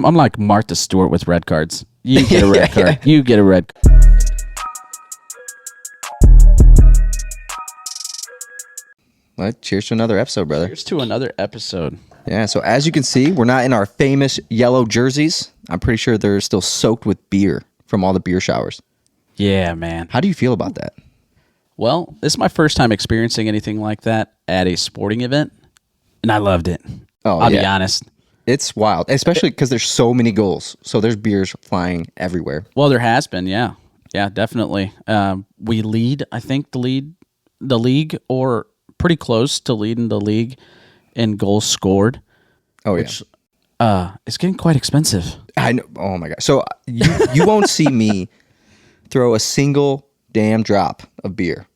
I'm like Martha Stewart with red cards. You get a red card. Yeah. You get a red. Well, cheers to another episode, brother. Here's to another episode. Yeah, so as you can see, we're not in our famous yellow jerseys. I'm pretty sure they're still soaked with beer from all the beer showers. Yeah, man. How do you feel about that? Well, this is my first time experiencing anything like that at a sporting event, and I loved it. I'll be honest. It's wild, especially because there's so many goals. So there's beers flying everywhere. Well, there has been, yeah. Yeah, definitely. We lead, I think, the league, or pretty close to leading the league in goals scored. Oh, which, it's getting quite expensive. I know. Oh, my God. So you won't see me throw a single damn drop of beer.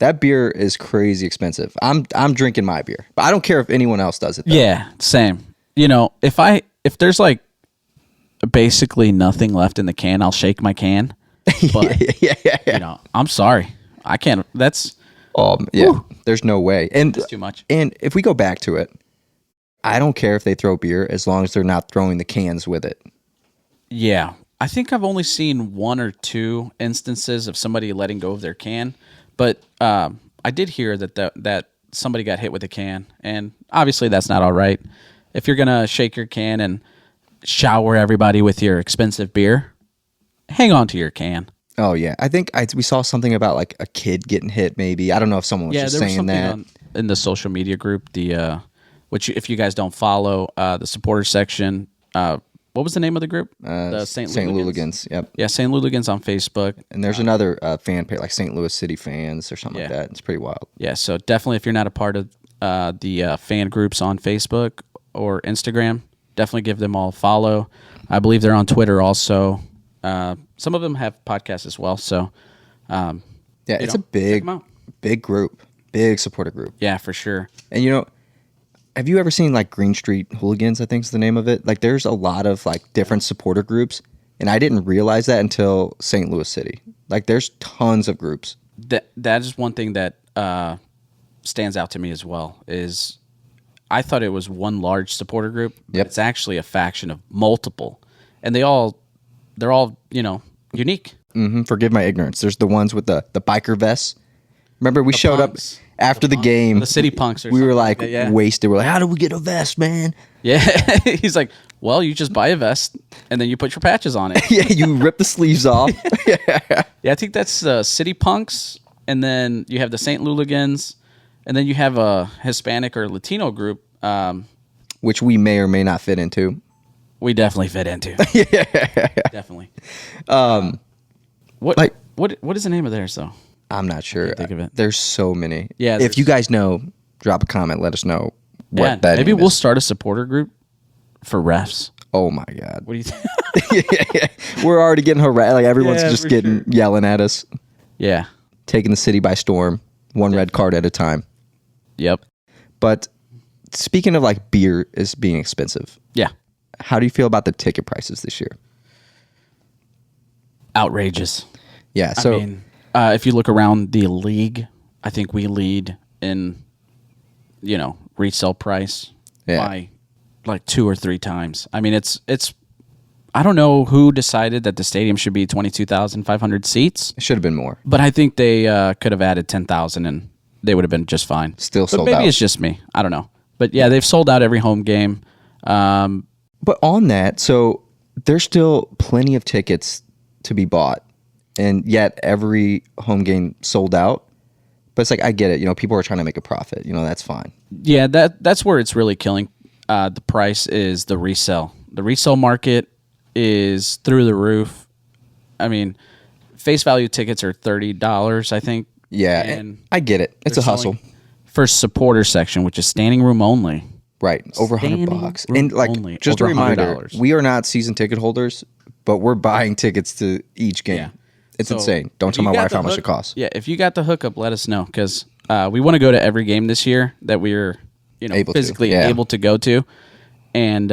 That beer is crazy expensive. I'm drinking my beer, but I don't care if anyone else does it, though. Yeah, same. You know, if there's like basically nothing left in the can, I'll shake my can. But, yeah. you know, I'm sorry. I can't. That's yeah. There's no way. And too much. And if we go back to it, I don't care if they throw beer as long as they're not throwing the cans with it. Yeah. I think I've only seen one or two instances of somebody letting go of their can, but I did hear that somebody got hit with a can, and obviously that's not all right. If you're gonna shake your can and shower everybody with your expensive beer, hang on to your can. Oh yeah, I think we saw something about like a kid getting hit. Maybe I don't know if someone was just there was saying something that in the social media group. Which if you guys don't follow, the supporter section. What was the name of the group? The St. Louligans. Yep. Yeah, St. Louligans on Facebook. And there's another fan page like St. Louis City Fans or something like that. It's pretty wild. Yeah, so definitely if you're not a part of the fan groups on Facebook or Instagram, definitely give them all a follow. I believe they're on Twitter also. Some of them have podcasts as well. So, it's a big group, big supporter group. Yeah, for sure. And you know, have you ever seen like Green Street Hooligans, I think is the name of it? Like there's a lot of like different supporter groups, and I didn't realize that until St. Louis City. Like there's tons of groups. That is one thing that stands out to me as well, is I thought it was one large supporter group. Yep. It's actually a faction of multiple, and they're all, unique. Mm-hmm. Forgive my ignorance. There's the ones with the biker vests. Remember we showed punks. up after the game. The city punks or we were something like wasted. We're like, how do we get a vest, man? Yeah. He's like, well, you just buy a vest and then you put your patches on it. Yeah, you rip the sleeves off. Yeah, I think that's city punks, and then you have the St. Louligans, and then you have a Hispanic or Latino group. Which we may or may not fit into. We definitely fit into. Yeah. Definitely. What is the name of theirs, though? I'm not sure. I can't think of it. There's so many. Yeah. If you guys know, drop a comment. Let us know what that maybe name we'll is. start a supporter group for refs. Oh my God. What do you think? Yeah. We're already getting harassed. Like everyone's just getting yelling at us. Yeah. Taking the city by storm, one red card at a time. Yep. But speaking of like beer is being expensive. Yeah. How do you feel about the ticket prices this year? Outrageous. Yeah. So I mean, if you look around the league, I think we lead in, resale price by like 2 or 3 times. I mean, it's. I don't know who decided that the stadium should be 22,500 seats. it should have been more. But I think they could have added 10,000 and they would have been just fine. Still but sold maybe out. it's just me. I don't know. But yeah, they've sold out every home game. But on that, so there's still plenty of tickets to be bought, and yet every home game sold out. But it's like, I get it. People are trying to make a profit. That's fine. Yeah, that's where it's really killing. The price is the resale. The resale market is through the roof. I mean, face value tickets are $30, I think. Yeah, and I get it. It's a hustle. For supporter section, which is standing room only. Right, over $100. And like, only, just a over reminder, $100. we are not season ticket holders, but we're buying tickets to each game. Yeah. It's So, insane. Don't if tell you my got wife the how much hook- it costs. Yeah, if you got the hookup, let us know, because we want to go to every game this year that we're Able to, physically yeah. able to go to, and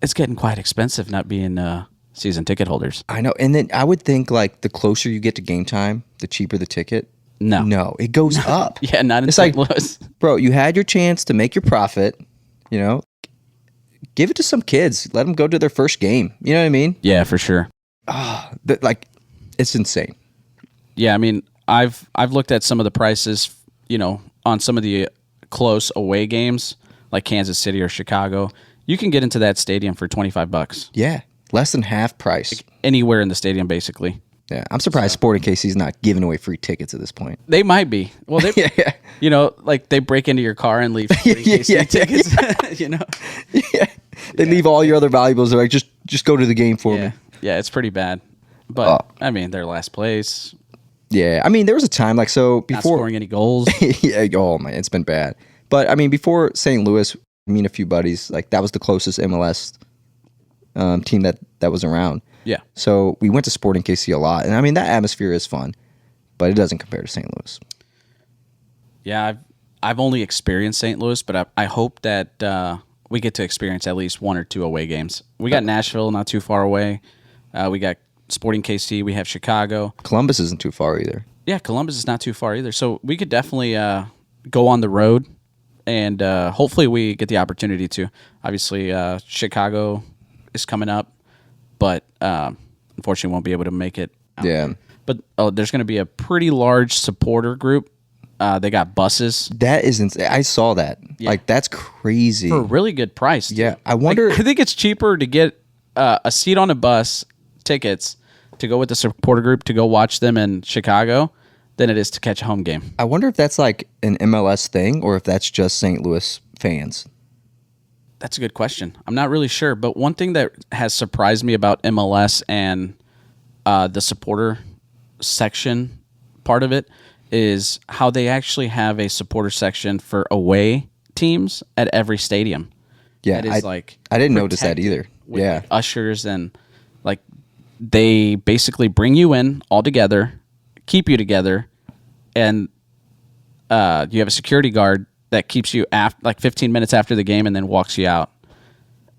it's getting quite expensive not being season ticket holders. I know. And then I would think like the closer you get to game time, the cheaper the ticket. No, it goes up. Yeah, not in It's St. like, Louis. Bro, you had your chance to make your profit, give it to some kids. Let them go to their first game. You know what I mean? Yeah, for sure. Like, it's insane. Yeah, I mean, I've looked at some of the prices, on some of the close away games like Kansas City or Chicago. You can get into that stadium for $25. Yeah, less than half price. Anywhere in the stadium, basically. Yeah, I'm surprised Sporting KC's not giving away free tickets at this point. They might be. Well, they, like they break into your car and leave Sporting KC tickets. Yeah, they leave all your other valuables. They're like, just go to the game for me. Yeah, it's pretty bad. But I mean, they're last place. Yeah, I mean, there was a time like so before not scoring any goals. Yeah, oh man, it's been bad. But I mean, before St. Louis, me and a few buddies, like that was the closest MLS team that was around. Yeah. So we went to Sporting KC a lot, and I mean that atmosphere is fun, but it doesn't compare to St. Louis. Yeah, I've only experienced St. Louis, but I hope that we get to experience at least 1 or 2 away games. We got Nashville not too far away. We got Sporting KC. We have Chicago. Columbus isn't too far either. Yeah, Columbus is not too far either. So we could definitely go on the road, and hopefully we get the opportunity to. Obviously, Chicago is coming up, but unfortunately won't be able to make it. Yeah. But there's going to be a pretty large supporter group. They got buses. That is insane. I saw that. Yeah. Like, that's crazy. For a really good price. Yeah. I wonder. I think it's cheaper to get a seat on a bus, tickets, to go with the supporter group to go watch them in Chicago than it is to catch a home game. I wonder if that's like an MLS thing or if that's just St. Louis fans. That's a good question. I'm not really sure. But one thing that has surprised me about MLS and the supporter section part of it is how they actually have a supporter section for away teams at every stadium. Yeah, I didn't notice that either. With like ushers and like they basically bring you in all together, keep you together, and you have a security guard that keeps you like 15 minutes after the game and then walks you out.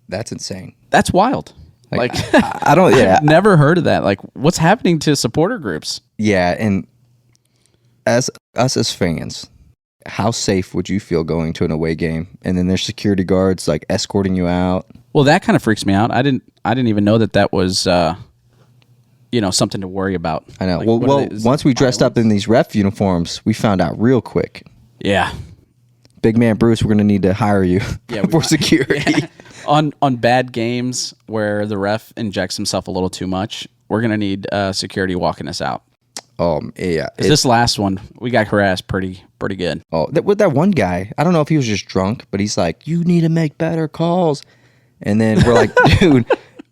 That's insane. That's wild. Like I don't. Yeah, I've never heard of that. Like, what's happening to supporter groups? Yeah, and as fans, how safe would you feel going to an away game and then there's security guards like escorting you out? Well, that kind of freaks me out. I didn't even know that was something to worry about. I know. Like, well, once we dressed up in these ref uniforms, we found out real quick. Yeah. Big man Bruce, we're going to need to hire you for security. Yeah. On bad games where the ref injects himself a little too much, we're going to need security walking us out. Yeah. This last one, we got harassed pretty good. With that one guy, I don't know if he was just drunk, but he's like, you need to make better calls. And then we're like, dude,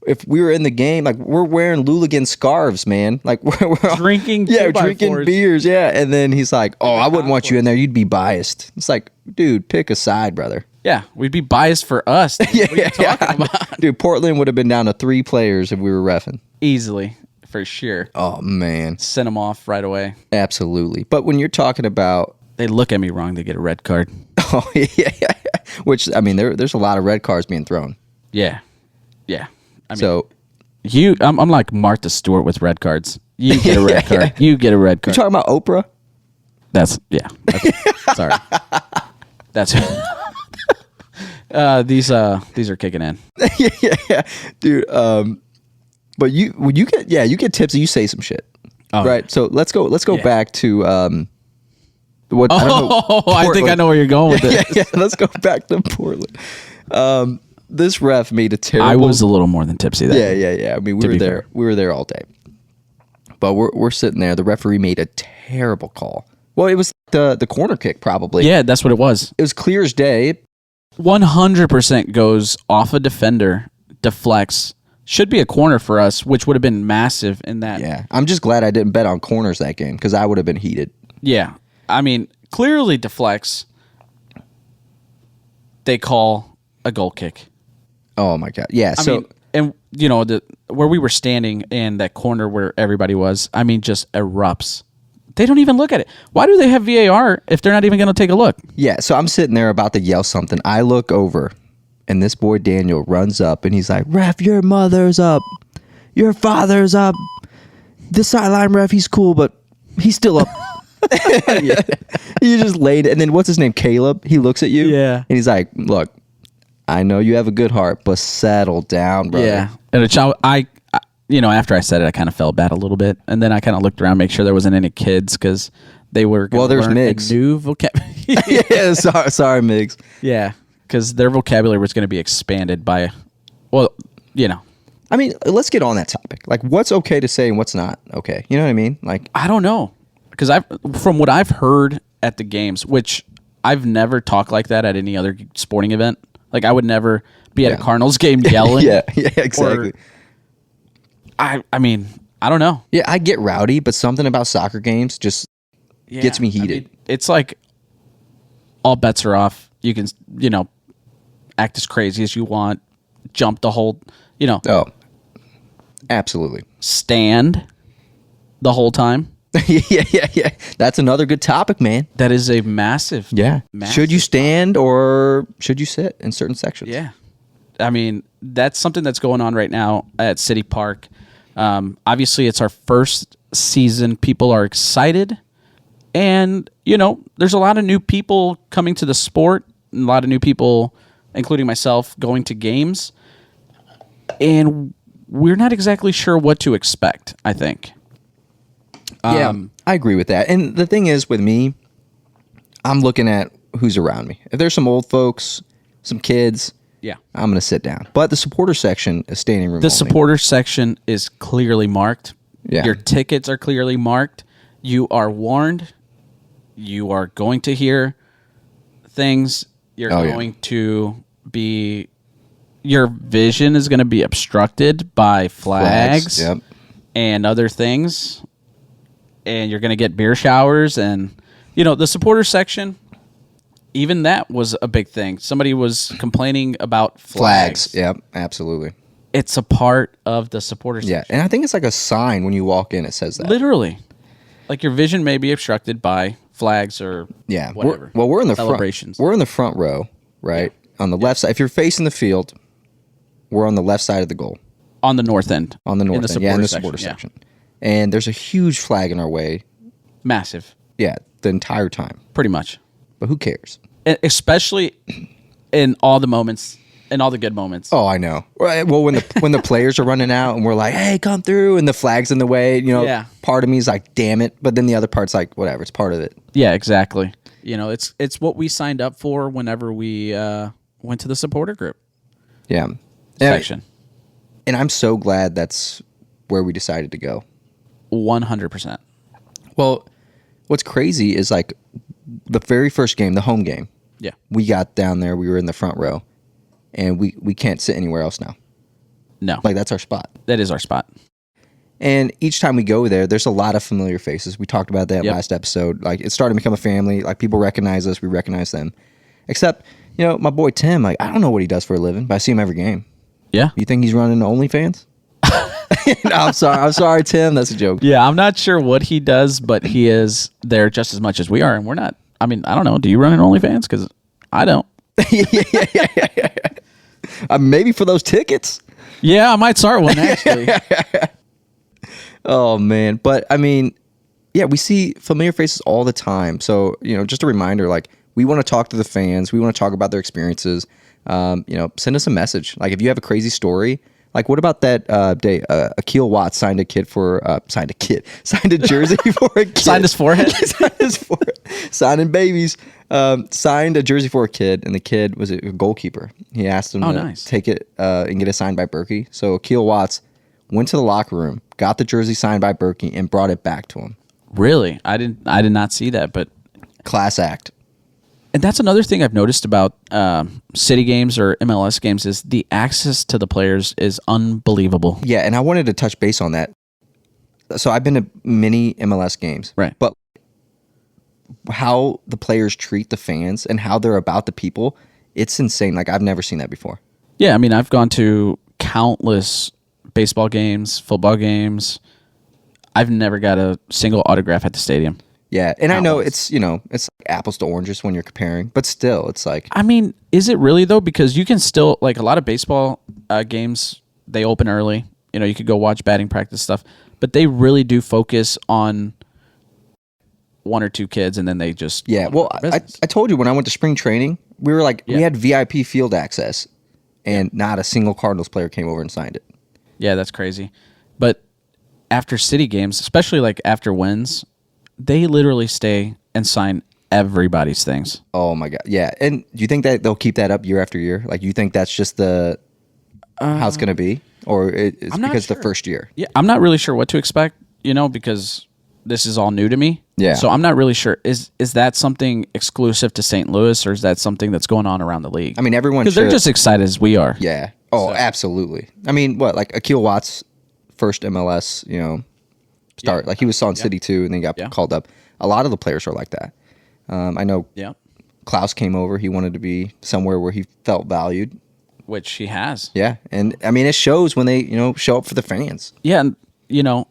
if we were in the game, like we're wearing Luligan scarves, man. Like we're drinking beers. Yeah. And then he's like, I wouldn't want you in there. You'd be biased. It's like, dude, pick a side, brother. Yeah. We'd be biased for us. What are you talking about? Dude, Portland would have been down to 3 players if we were reffing. Easily. For sure. Oh, man. Send them off right away. Absolutely. But when you're talking about... They look at me wrong, they get a red card. Oh, yeah. Which, I mean, there's a lot of red cards being thrown. Yeah. Yeah. I mean, I'm like Martha Stewart with red cards. You get a red card. You get a red card. You're talking about Oprah? Sorry. That's... these are kicking in. Yeah. Dude, but you get tips and you say some shit. Oh, right. Yeah. So let's go back to what I think I know where you're going with it. Yeah, let's go back to Portland. This ref made a terrible... I was a little more than tipsy that Yeah. I mean, we were there all day. But we're sitting there. The referee made a terrible call. Well, it was the corner kick probably. Yeah, that's what it was. It was clear as day. 100% goes off a defender, deflects. Should be a corner for us, which would have been massive in that. Yeah. I'm just glad I didn't bet on corners that game because I would have been heated. Yeah. I mean, clearly deflects. They call a goal kick. Oh, my God. Yeah. I mean, and, where we were standing in that corner where everybody was, I mean, just erupts. They don't even look at it. Why do they have VAR if they're not even going to take a look? Yeah. So I'm sitting there about to yell something. I look over. And this boy Daniel runs up and he's like, ref, your mother's up. Your father's up. The sideline ref, he's cool, but he's still up. Yeah. You just laid it. And then what's his name? Caleb. He looks at you. Yeah. And he's like, look, I know you have a good heart, but settle down, brother. Yeah. And a child, after I said it, I kind of felt bad a little bit. And then I kind of looked around, make sure there wasn't any kids because they were going to there's learn Migs. a new vocabulary. Yeah, sorry, Migs. Yeah. Because their vocabulary was going to be expanded by, I mean, let's get on that topic. Like, what's okay to say and what's not okay? You know what I mean? Like, I don't know. Because from what I've heard at the games, which I've never talked like that at any other sporting event. Like, I would never be at a Cardinals game yelling. yeah, exactly. I mean, I don't know. Yeah, I get rowdy, but something about soccer games just gets me heated. I mean, it's like all bets are off. You can, act as crazy as you want, jump the whole, Oh, absolutely. stand the whole time. yeah. That's another good topic, man. That is a massive. Yeah. Massive Should you stand or should you sit in certain sections? Yeah. I mean, that's something that's going on right now at City Park. Obviously, it's our first season. People are excited. And, there's a lot of new people coming to the sport. A lot of new people, including myself, going to games. And we're not exactly sure what to expect, I think. Yeah, I agree with that. And the thing is, with me, I'm looking at who's around me. If there's some old folks, some kids, Yeah. I'm going to sit down. But the supporter section is standing room The only. supporter section is clearly marked. Yeah. Your tickets are clearly marked. You are warned. You are going to hear things. You're going to be... Your vision is going to be obstructed by flags Yep. and other things. And you're going to get beer showers. And, the supporter section, even that was a big thing. Somebody was complaining about flags. Yep, absolutely. It's a part of the supporter section. Yeah, and I think it's like a sign when you walk in. It says that. Literally. Like your vision may be obstructed by flags or whatever. We're in the celebrations. front. We're in the front row, right? On the left side. If you're facing the field, we're on the left side of the goal. On the north end. On the north end. Yeah, in the supporter supporter section. And there's a huge flag in our way. Massive. Yeah, the entire time. Pretty much. But who cares? Especially in all the moments, in all the good moments. Oh, I know. Right. Well, when the players are running out and we're like, "Hey, come through," and the flag's in the way, part of me is like, "Damn it!" But then the other part's like, "Whatever, it's part of it." Yeah, exactly. It's what we signed up for whenever we went to the supporter group. Yeah. Section. And I'm so glad that's where we decided to go. 100%. Well, what's crazy is like the very first game, the home game. Yeah. We got down there. We were in the front row, and we can't sit anywhere else now. No. Like, that's our spot. That is our spot. And each time we go there, there's a lot of familiar faces. We talked about that last episode. Like, it's starting to become a family. Like, people recognize us. We recognize them. Except, my boy Tim, like, I don't know what he does for a living, but I see him every game. Yeah. You think he's running OnlyFans? No, I'm sorry, Tim. That's a joke. Yeah, I'm not sure what he does, but he is there just as much as we are, and we're not. I mean, I don't know. Do you run an OnlyFans? Because I don't. Maybe for those tickets. Yeah, I might start one, actually. Oh, man. But, I mean, yeah, we see familiar faces all the time. So, just a reminder, like, we want to talk to the fans. We want to talk about their experiences. Send us a message. Like, if you have a crazy story, like, what about that day? Akil Watts signed a jersey for a kid. Signed his forehead? Signing babies. Signed a jersey for a kid, and the kid was a goalkeeper. He asked him to take it and get it signed by Berkey. So Akil Watts went to the locker room, got the jersey signed by Berkey, and brought it back to him. Really? I did not see that, but class act. And that's another thing I've noticed about city games or MLS games is the access to the players is unbelievable. Yeah, and I wanted to touch base on that. So I've been to many MLS games. Right. But how the players treat the fans and how they're about the people, it's insane. Like, I've never seen that before. Yeah, I mean, I've gone to countless baseball games, football games. I've never got a single autograph at the stadium. Yeah, and I know it's like apples to oranges when you're comparing, but still, it's like... I mean, is it really, though? Because you can still, like, a lot of baseball games, they open early. You could go watch batting practice stuff, but they really do focus on one or two kids, and then they just... Yeah, well, I told you when I went to spring training, we were like, we had VIP field access, and not a single Cardinals player came over and signed it. Yeah, that's crazy. But after city games, especially like after wins, they literally stay and sign everybody's things. Oh my god, yeah. And do you think that they'll keep that up year after year? Like, you think that's just the how it's going to be, or it's I'm not because sure. the first year? Yeah, I'm not really sure what to expect, because this is all new to me. Yeah. So I'm not really sure. Is that something exclusive to St. Louis, or is that something that's going on around the league? I mean, everyone because they're should- just excited as we are. Yeah. Oh, absolutely. I mean, what, like Akil Watts, first MLS, start. Like, he was Sun City too, and then got called up. A lot of the players are like that. I know Yeah. Klaus came over. He wanted to be somewhere where he felt valued. Which he has. Yeah. And, I mean, it shows when they, show up for the fans. Yeah, and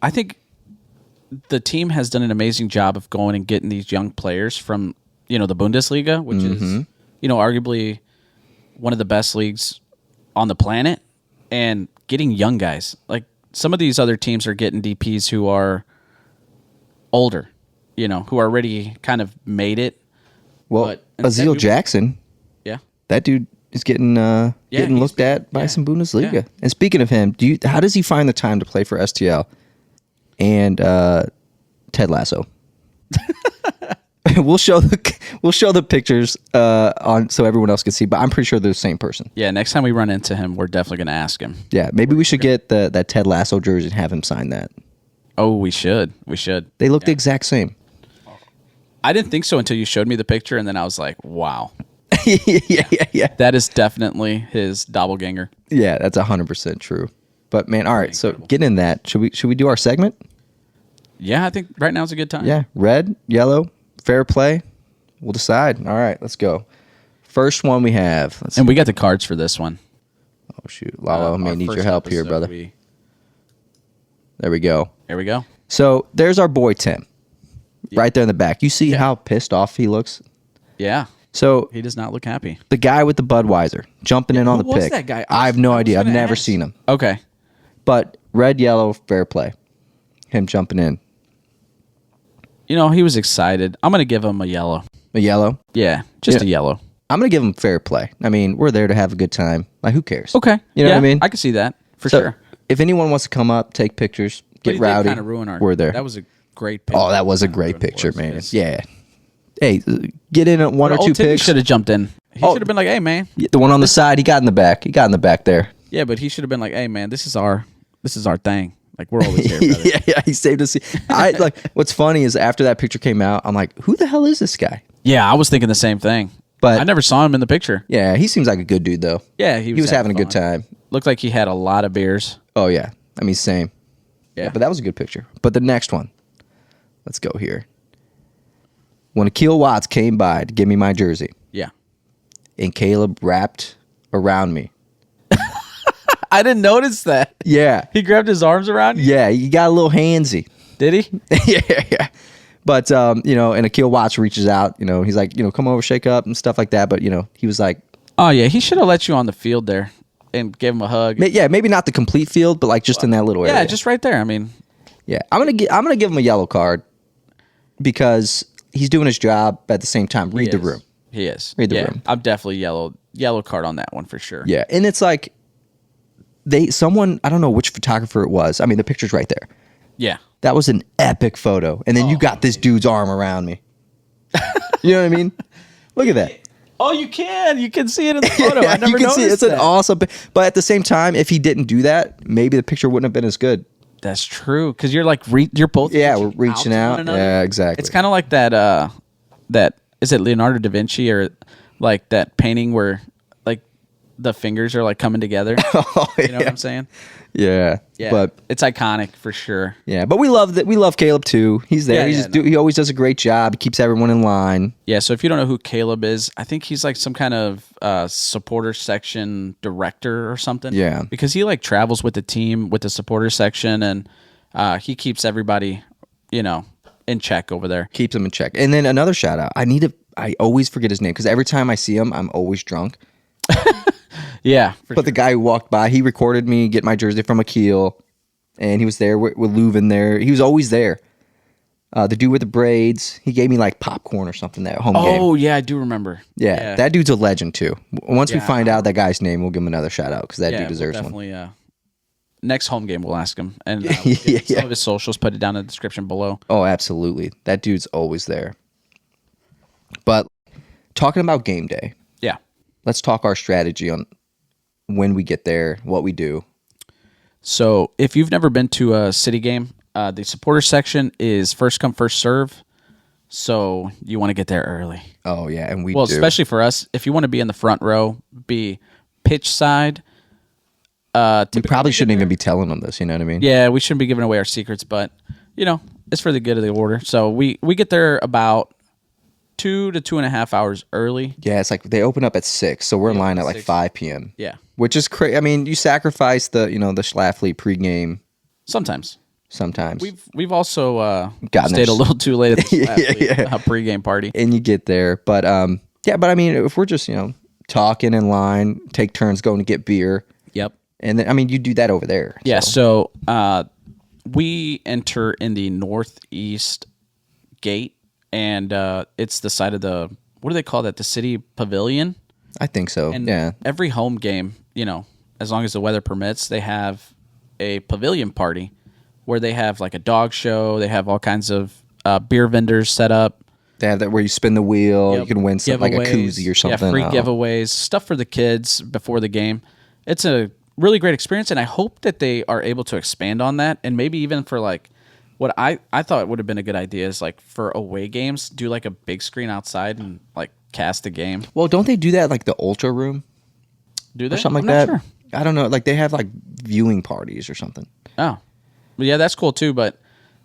I think the team has done an amazing job of going and getting these young players from, the Bundesliga, which is, arguably one of the best leagues on the planet, and getting young guys. Like, some of these other teams are getting DPs who are older, who already kind of made it. Well, But instead Azeel Jackson, Yeah. that dude is getting he's looked at by some Bundesliga. Yeah. And speaking of him, how does he find the time to play for STL and Ted Lasso? We'll show the pictures on so everyone else can see, but I'm pretty sure they're the same person. Yeah, next time we run into him, we're definitely going to ask him. Yeah, maybe we should get that Ted Lasso jersey and have him sign that. Oh, we should. We should. They look the exact same. I didn't think so until you showed me the picture, and then I was like, wow. yeah. That is definitely his doppelganger. Yeah, that's 100% true. But man, all right, so get in that. Should we do our segment? Yeah, I think right now is a good time. Yeah, red, yellow, fair play. We'll decide. All right, let's go. First one we have. Let's And we got the cards for this one. Oh shoot, Lalo may Our need your first help here, episode, brother. There we go. There we go. So there's our boy Tim, right there in the back. You see how pissed off he looks. Yeah. So He does not look happy. the guy with the Budweiser jumping in on Who the was pick. that guy? I have no I was idea. I've gonna never ask. seen him. Okay. But red, yellow, fair play. Him jumping in. He was excited. I'm going to give him a yellow. A yellow. Yeah, just Yeah. a yellow. I'm gonna give him fair play. I mean, we're there to have a good time. Like, who cares? Okay. You know what I mean? I can see that for So, sure. if anyone wants to come up, take pictures, But get he did rowdy, kinda ruin our, we're there. That was a great picture. Oh, that was a great picture, man. Yeah. Hey, get in at one or two picks. should have jumped in. He should have been like, hey, man. The one on the side, he got in the back. He got in the back there. Yeah, but he should have been like, hey, man, this is our thing. Like, we're always here, brother. yeah, he saved us. What's funny is after that picture came out, I'm like, who the hell is this guy? Yeah, I was thinking the same thing. But I never saw him in the picture. yeah, he seems like a good dude though. Yeah, He was having a good fun. time. Looked like he had a lot of beers. Oh yeah. I mean, same. Yeah. But that was a good picture. But the next one, let's go here. When Akil Watts came by to give me my jersey, Yeah. and Caleb wrapped around me. I didn't notice that. Yeah. He grabbed his arms around you? Yeah, he got a little handsy. Did he? yeah. But, and Akil Watts reaches out, he's like, come over, shake up and stuff like that. But, he was like, Oh, yeah. He should have let you on the field there and gave him a hug. yeah, maybe not the complete field, but like just in that little area. Yeah, just right there. I mean, Yeah. I'm going to give him a yellow card because he's doing his job, but at the same time, read the room. He is. Read the yeah, room. I'm definitely yellow card on that one for sure. Yeah. And it's like, I don't know which photographer it was. I mean, the picture's right there. Yeah. That was an epic photo. And then you got this dude's arm around me. You know what I mean? Look at that. Oh, you can. You can see it in the photo. I never you can see noticed it's an that. awesome. But at the same time, if he didn't do that, maybe the picture wouldn't have been as good. That's true. Because you're like, you're both. Yeah, we're reaching to out. one another. Yeah, exactly. It's kind of like that. Is it Leonardo da Vinci or like that painting where like the fingers are like coming together? Oh, You know what I'm saying? Yeah. Yeah. But it's iconic for sure. yeah, but we love that. We love Caleb too. He's there. Yeah, He always does a great job. He keeps everyone in line. Yeah. So if you don't know who Caleb is, I think he's like some kind of supporter section director or something. Yeah. Because he like travels with the team with the supporter section and he keeps everybody, in check over there. Keeps him in check. And then another shout out. I always forget his name because every time I see him, I'm always drunk. Yeah. But the guy who walked by, he recorded me get my jersey from Akil, and he was there with Leuven there. He was always there. The dude with the braids, he gave me like popcorn or something that home game. Oh yeah, I do remember. Yeah, that dude's a legend too. Once we Yeah. find out that guy's name, we'll give him another shout out because that Yeah, dude deserves we'll one. definitely. Next home game, we'll ask him, and we'll Yeah, get some of his socials. Put it down in the description below. Oh, absolutely. That dude's always there. But talking about game day, Yeah. let's talk our strategy on when we get there, what we do. So if you've never been to a city game, the supporter section is first come, first serve. So you want to get there early. Oh, yeah, and we Well, do. especially for us, if you want to be in the front row, be pitch side. We probably shouldn't even be telling them this, you know what I mean? Yeah, we shouldn't be giving away our secrets, but it's for the good of the order. So we get there about 2 to 2.5 hours early. Yeah, it's like they open up at 6, so we're in line at like 6. 5 p.m. Yeah, Which is crazy. I mean, you sacrifice the Schlafly pregame sometimes. sometimes. We've also Gotten stayed there. a little too late at the Yeah. pregame party. And you get there. But but I mean, if we're just, talking in line, take turns going to get beer. Yep. And then, I mean, you do that over there. Yeah. So we enter in the northeast gate, and it's the side of the, what do they call that? The city pavilion. I think so. And yeah. every home game, as long as the weather permits, they have a pavilion party where they have like a dog show. They have all kinds of beer vendors set up. They have that where you spin the wheel. Yep. You can win something like a Giveaways. koozie or something. Yeah, free Oh. giveaways, stuff for the kids before the game. It's a really great experience, and I hope that they are able to expand on that, and maybe even for like what I thought would have been a good idea is like for away games, do like a big screen outside and like cast the game. Well, don't they do that like the Ultra Room Do they? or something I'm like not that? sure. I don't know. Like they have like viewing parties or something. Oh, but yeah, that's cool too. But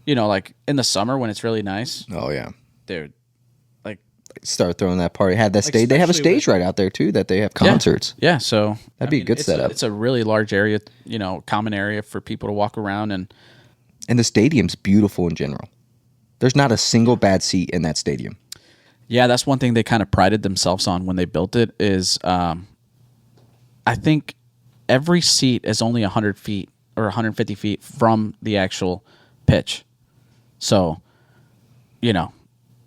like in the summer when it's really nice, Oh yeah. dude, like Start throwing that party. Have that stage. They have a especially stage right out there too that they have concerts. yeah. So That'd be a good setup. It's a really large area, common area for people to walk around and. And the stadium's beautiful in general. There's not a single bad seat in that stadium. Yeah, that's one thing they kind of prided themselves on when they built it is I think every seat is only 100 feet or 150 feet from the actual pitch. So,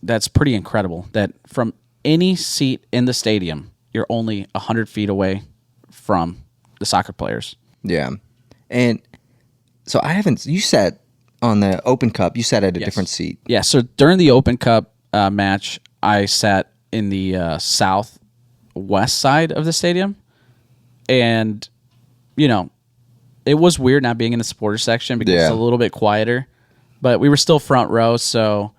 that's pretty incredible that from any seat in the stadium, you're only 100 feet away from the soccer players. Yeah. And so you sat on the Open Cup, you sat at a Yes. different seat. Yeah, so during the Open Cup match, I sat in the southwest side of the stadium. And, it was weird not being in the supporter section because it's a little bit quieter. But we were still front row, so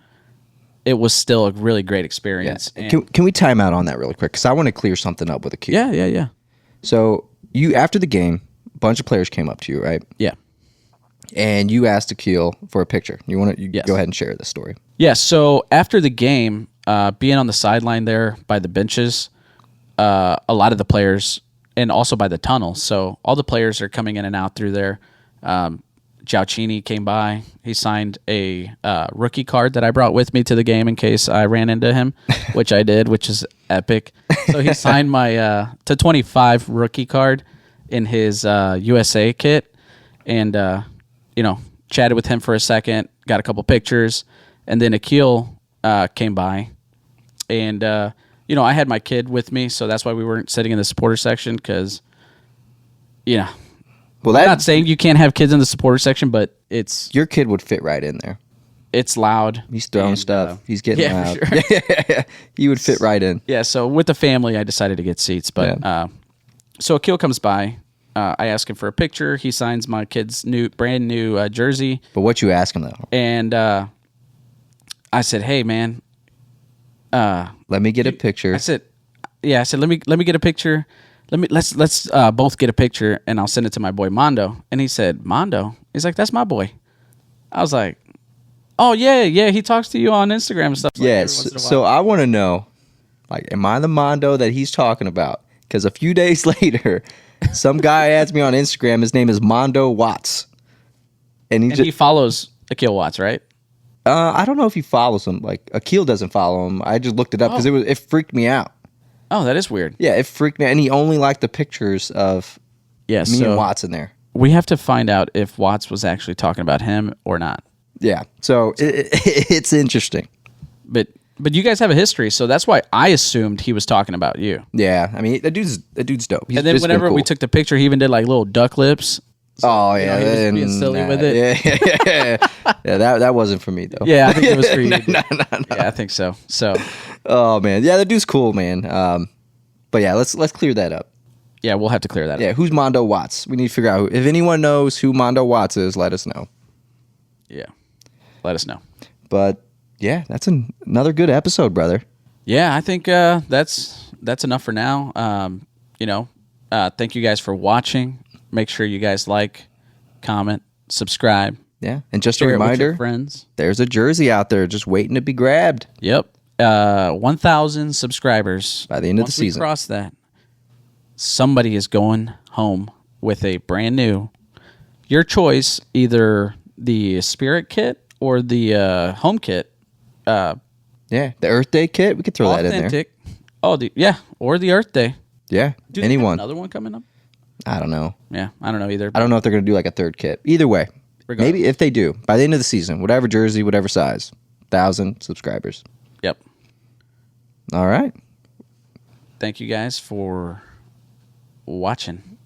it was still a really great experience. Yeah. And Can we time out on that really quick? Because I want to clear something up with a kid. yeah. So after the game, a bunch of players came up to you, right? Yeah. And you asked Akil for a picture. You want to Yes. go ahead and share this story? Yeah, so after the game, being on the sideline there by the benches, a lot of the players, and also by the tunnel, so all the players are coming in and out through there. Giaucini came by. He signed a rookie card that I brought with me to the game in case I ran into him, which I did, which is epic. So he signed my to 25 rookie card in his USA kit, and chatted with him for a second, got a couple pictures, and then Akil came by, and I had my kid with me, so that's why we weren't sitting in the supporter section because, Well, I'm not saying you can't have kids in the supporter section, but your kid would fit right in there. it's loud. He's throwing and, stuff. He's getting yeah, loud. for sure. He would fit right in. Yeah, so with the family, I decided to get seats. But so Akil comes by. I ask him for a picture. He signs my kid's brand new jersey. But what you ask him though? And I said, "Hey, man." Let me get a picture. I said, let me get a picture. Let's both get a picture, and I'll send it to my boy Mondo. And he said, "Mondo?" He's like, "That's my boy." I was like, "Oh yeah. He talks to you on Instagram and stuff." Like Yes. every once in a So while. I want to know, like, am I the Mondo that he's talking about? Because a few days later, some guy adds me on Instagram. His name is Mondo Watts, and he follows Akil Watts, right? I don't know if he follows him. Like Akil doesn't follow him. I just looked it up because it freaked me out. Oh, that is weird. Yeah, it freaked me out. And he only liked the pictures of Yeah, me so and Watts in there. we have to find out if Watts was actually talking about him or not. Yeah. So it's interesting. But you guys have a history, so that's why I assumed he was talking about you. Yeah. I mean, that dude's dope. He's And then just been whenever we cool. took the picture, he even did like little duck lips. Oh You know, yeah, he was being silly with it. Yeah, that wasn't for me though. Yeah, I think it was for you. No. Yeah, I think so. So, Oh man, yeah, that dude's cool, man. But yeah, let's clear that up. yeah, we'll have to clear that Yeah, up. who's Mondo Watts? We need to figure out if anyone knows who Mondo Watts is. Let us know. Yeah, let us know. But yeah, that's another good episode, brother. Yeah, I think that's enough for now. Thank you guys for watching. Make sure you guys like, comment, subscribe. Yeah, and just a Share it with your reminder, friends. there's a jersey out there just waiting to be grabbed. Yep. 1,000 subscribers. By the end of the Once we season. cross that, somebody is going home with a brand new, your choice, either the Spirit kit or the home kit. Yeah, the Earth Day kit. We could throw that in there. Authentic. Oh, or the Earth Day. Yeah, Do they have anyone. another one coming up? I don't know. Yeah, I don't know either. I don't know if they're going to do like a third kit. Either way, Regardless. maybe if they do, by the end of the season, whatever jersey, whatever size, 1,000 subscribers. Yep. All right. Thank you guys for watching.